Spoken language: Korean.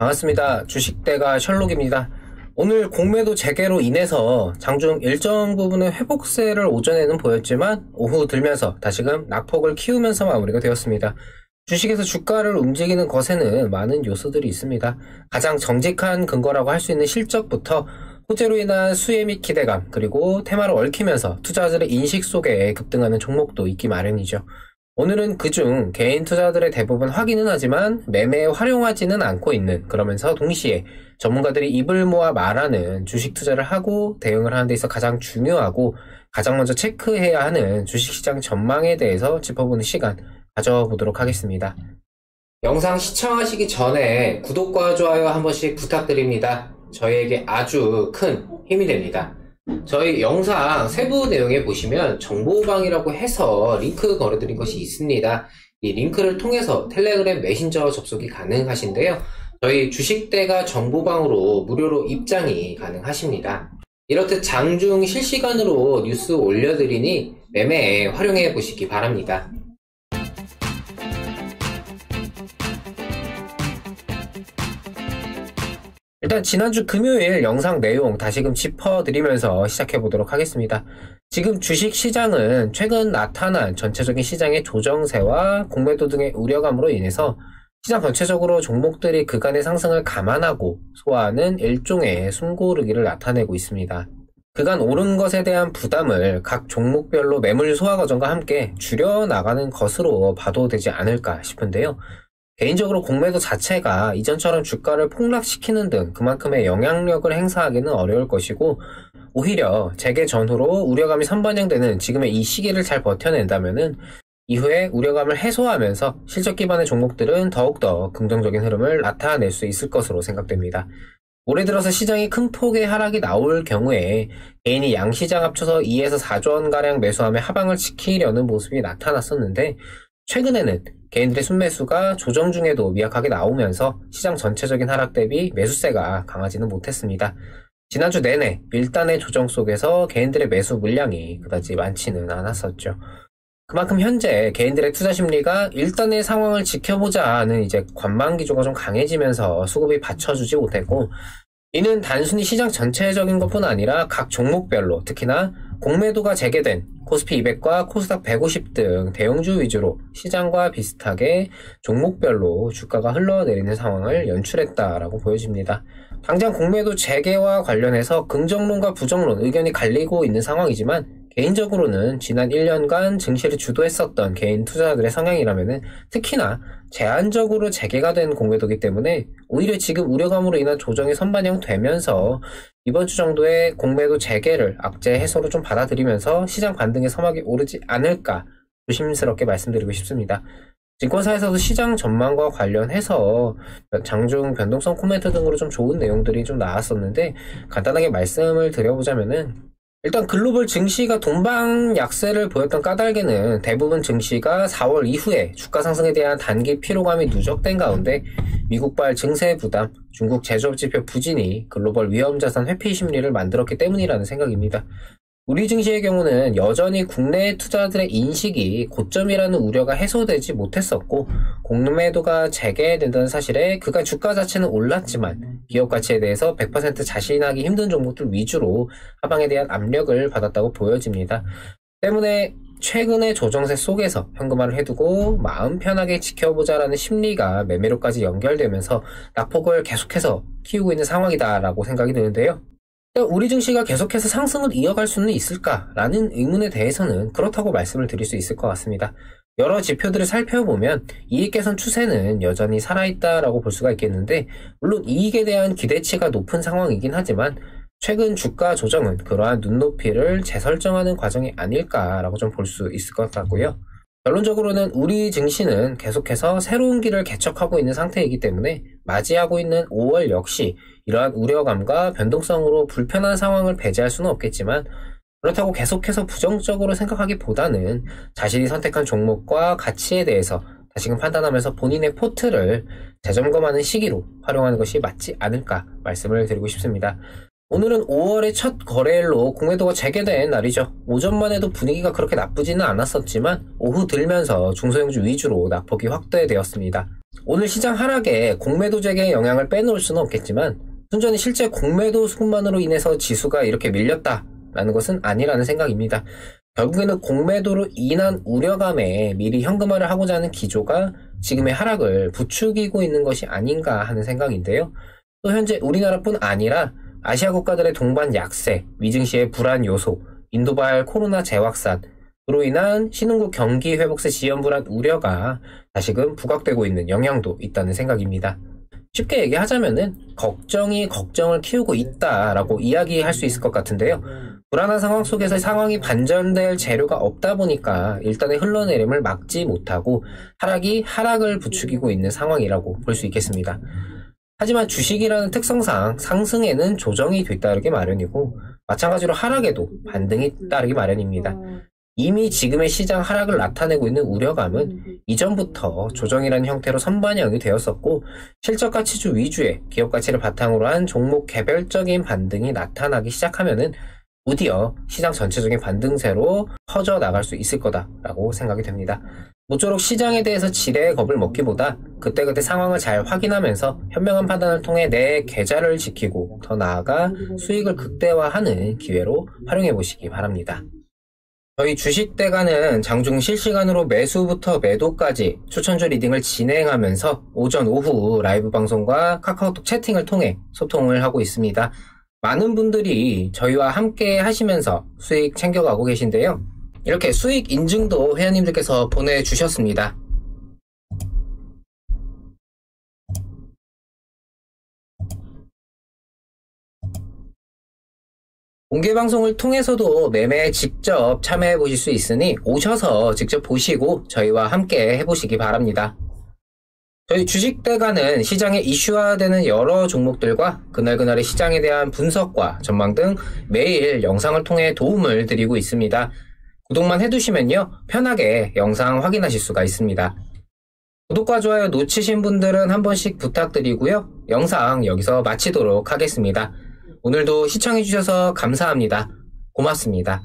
반갑습니다. 주식대가 셜록입니다. 오늘 공매도 재개로 인해서 장중 일정 부분의 회복세를 오전에는 보였지만 오후 들면서 다시금 낙폭을 키우면서 마무리가 되었습니다. 주식에서 주가를 움직이는 것에는 많은 요소들이 있습니다. 가장 정직한 근거라고 할 수 있는 실적부터 호재로 인한 수혜 및 기대감, 그리고 테마를 얽히면서 투자자들의 인식 속에 급등하는 종목도 있기 마련이죠. 오늘은 그중 개인 투자들의 대부분 확인은 하지만 매매에 활용하지는 않고 있는, 그러면서 동시에 전문가들이 입을 모아 말하는 주식 투자를 하고 대응을 하는 데 있어 가장 중요하고 가장 먼저 체크해야 하는 주식시장 전망에 대해서 짚어보는 시간 가져보도록 하겠습니다. 영상 시청하시기 전에 구독과 좋아요 한 번씩 부탁드립니다. 저희에게 아주 큰 힘이 됩니다. 저희 영상 세부 내용에 보시면 정보방이라고 해서 링크 걸어드린 것이 있습니다. 이 링크를 통해서 텔레그램 메신저 접속이 가능하신데요. 저희 주식대가 정보방으로 무료로 입장이 가능하십니다. 이렇듯 장중 실시간으로 뉴스 올려드리니 매매에 활용해 보시기 바랍니다. 일단 지난주 금요일 영상 내용 다시금 짚어드리면서 시작해보도록 하겠습니다. 지금 주식시장은 최근 나타난 전체적인 시장의 조정세와 공매도 등의 우려감으로 인해서 시장 전체적으로 종목들이 그간의 상승을 감안하고 소화하는 일종의 숨고르기를 나타내고 있습니다. 그간 오른 것에 대한 부담을 각 종목별로 매물 소화 과정과 함께 줄여나가는 것으로 봐도 되지 않을까 싶은데요. 개인적으로 공매도 자체가 이전처럼 주가를 폭락시키는 등 그만큼의 영향력을 행사하기는 어려울 것이고, 오히려 재개 전후로 우려감이 선반영되는 지금의 이 시기를 잘 버텨낸다면은 이후에 우려감을 해소하면서 실적 기반의 종목들은 더욱더 긍정적인 흐름을 나타낼 수 있을 것으로 생각됩니다. 올해 들어서 시장이 큰 폭의 하락이 나올 경우에 개인이 양시장 합쳐서 2에서 4조 원가량 매수하며 하방을 지키려는 모습이 나타났었는데, 최근에는 개인들의 순매수가 조정 중에도 미약하게 나오면서 시장 전체적인 하락 대비 매수세가 강하지는 못했습니다. 지난주 내내 밀단의 조정 속에서 개인들의 매수 물량이 그다지 많지는 않았었죠. 그만큼 현재 개인들의 투자 심리가 일단의 상황을 지켜보자 하는 이제 관망 기조가 좀 강해지면서 수급이 받쳐주지 못했고, 이는 단순히 시장 전체적인 것뿐 아니라 각 종목별로 특히나 공매도가 재개된 코스피 200과 코스닥 150 등 대형주 위주로 시장과 비슷하게 종목별로 주가가 흘러내리는 상황을 연출했다라고 보여집니다. 당장 공매도 재개와 관련해서 긍정론과 부정론 의견이 갈리고 있는 상황이지만, 개인적으로는 지난 1년간 증시를 주도했었던 개인 투자자들의 성향이라면은 특히나 제한적으로 재개가 된 공매도이기 때문에 오히려 지금 우려감으로 인한 조정이 선반영되면서 이번 주 정도의 공매도 재개를 악재 해소로 좀 받아들이면서 시장 반등의 서막이 오르지 않을까 조심스럽게 말씀드리고 싶습니다. 증권사에서도 시장 전망과 관련해서 장중 변동성 코멘트 등으로 좀 좋은 내용들이 좀 나왔었는데, 간단하게 말씀을 드려보자면은, 일단 글로벌 증시가 동방 약세를 보였던 까닭에는 대부분 증시가 4월 이후에 주가 상승에 대한 단기 피로감이 누적된 가운데 미국발 증세 부담, 중국 제조업 지표 부진이 글로벌 위험자산 회피 심리를 만들었기 때문이라는 생각입니다. 우리 증시의 경우는 여전히 국내 투자자들의 인식이 고점이라는 우려가 해소되지 못했었고, 공매도가 재개된다는 사실에 그간 주가 자체는 올랐지만 기업 가치에 대해서 100% 자신하기 힘든 종목들 위주로 하방에 대한 압력을 받았다고 보여집니다. 때문에 최근의 조정세 속에서 현금화를 해두고 마음 편하게 지켜보자라는 심리가 매매로까지 연결되면서 낙폭을 계속해서 키우고 있는 상황이다라고 생각이 드는데요. 우리 증시가 계속해서 상승을 이어갈 수는 있을까라는 의문에 대해서는 그렇다고 말씀을 드릴 수 있을 것 같습니다. 여러 지표들을 살펴보면 이익 개선 추세는 여전히 살아있다라고 볼 수가 있겠는데, 물론 이익에 대한 기대치가 높은 상황이긴 하지만 최근 주가 조정은 그러한 눈높이를 재설정하는 과정이 아닐까라고 좀 볼 수 있을 것 같고요. 결론적으로는 우리 증시는 계속해서 새로운 길을 개척하고 있는 상태이기 때문에 맞이하고 있는 5월 역시 이러한 우려감과 변동성으로 불편한 상황을 배제할 수는 없겠지만, 그렇다고 계속해서 부정적으로 생각하기보다는 자신이 선택한 종목과 가치에 대해서 다시금 판단하면서 본인의 포트를 재점검하는 시기로 활용하는 것이 맞지 않을까 말씀을 드리고 싶습니다. 오늘은 5월의 첫 거래일로 공매도가 재개된 날이죠. 오전만 해도 분위기가 그렇게 나쁘지는 않았었지만 오후 들면서 중소형주 위주로 낙폭이 확대되었습니다. 오늘 시장 하락에 공매도 재개의 영향을 빼놓을 수는 없겠지만 순전히 실제 공매도 수급만으로 인해서 지수가 이렇게 밀렸다라는 것은 아니라는 생각입니다. 결국에는 공매도로 인한 우려감에 미리 현금화를 하고자 하는 기조가 지금의 하락을 부추기고 있는 것이 아닌가 하는 생각인데요. 또 현재 우리나라뿐 아니라 아시아 국가들의 동반 약세, 미증시의 불안 요소, 인도발 코로나 재확산으로 인한 신흥국 경기 회복세 지연 불안 우려가 다시금 부각되고 있는 영향도 있다는 생각입니다. 쉽게 얘기하자면은 걱정이 걱정을 키우고 있다라고 이야기할 수 있을 것 같은데요. 불안한 상황 속에서 상황이 반전될 재료가 없다 보니까 일단의 흘러내림을 막지 못하고 하락이 하락을 부추기고 있는 상황이라고 볼 수 있겠습니다. 하지만 주식이라는 특성상 상승에는 조정이 뒤따르기 마련이고 마찬가지로 하락에도 반등이 따르기 마련입니다. 이미 지금의 시장 하락을 나타내고 있는 우려감은 이전부터 조정이라는 형태로 선반영이 되었었고 실적가치주 위주의 기업가치를 바탕으로 한 종목 개별적인 반등이 나타나기 시작하면은 드디어 시장 전체적인 반등세로 퍼져나갈 수 있을 거다라고 생각이 됩니다. 모쪼록 시장에 대해서 지레의 겁을 먹기보다 그때그때 상황을 잘 확인하면서 현명한 판단을 통해 내 계좌를 지키고 더 나아가 수익을 극대화하는 기회로 활용해 보시기 바랍니다. 저희 주식대가는 장중 실시간으로 매수부터 매도까지 추천주 리딩을 진행하면서 오전, 오후 라이브 방송과 카카오톡 채팅을 통해 소통을 하고 있습니다. 많은 분들이 저희와 함께 하시면서 수익 챙겨가고 계신데요. 이렇게 수익 인증도 회원님들께서 보내주셨습니다. 공개방송을 통해서도 매매에 직접 참여해 보실 수 있으니 오셔서 직접 보시고 저희와 함께 해보시기 바랍니다. 저희 주식대가는 시장에 이슈화되는 여러 종목들과 그날그날의 시장에 대한 분석과 전망 등 매일 영상을 통해 도움을 드리고 있습니다. 구독만 해두시면요 편하게 영상 확인하실 수가 있습니다. 구독과 좋아요 놓치신 분들은 한 번씩 부탁드리고요. 영상 여기서 마치도록 하겠습니다. 오늘도 시청해주셔서 감사합니다. 고맙습니다.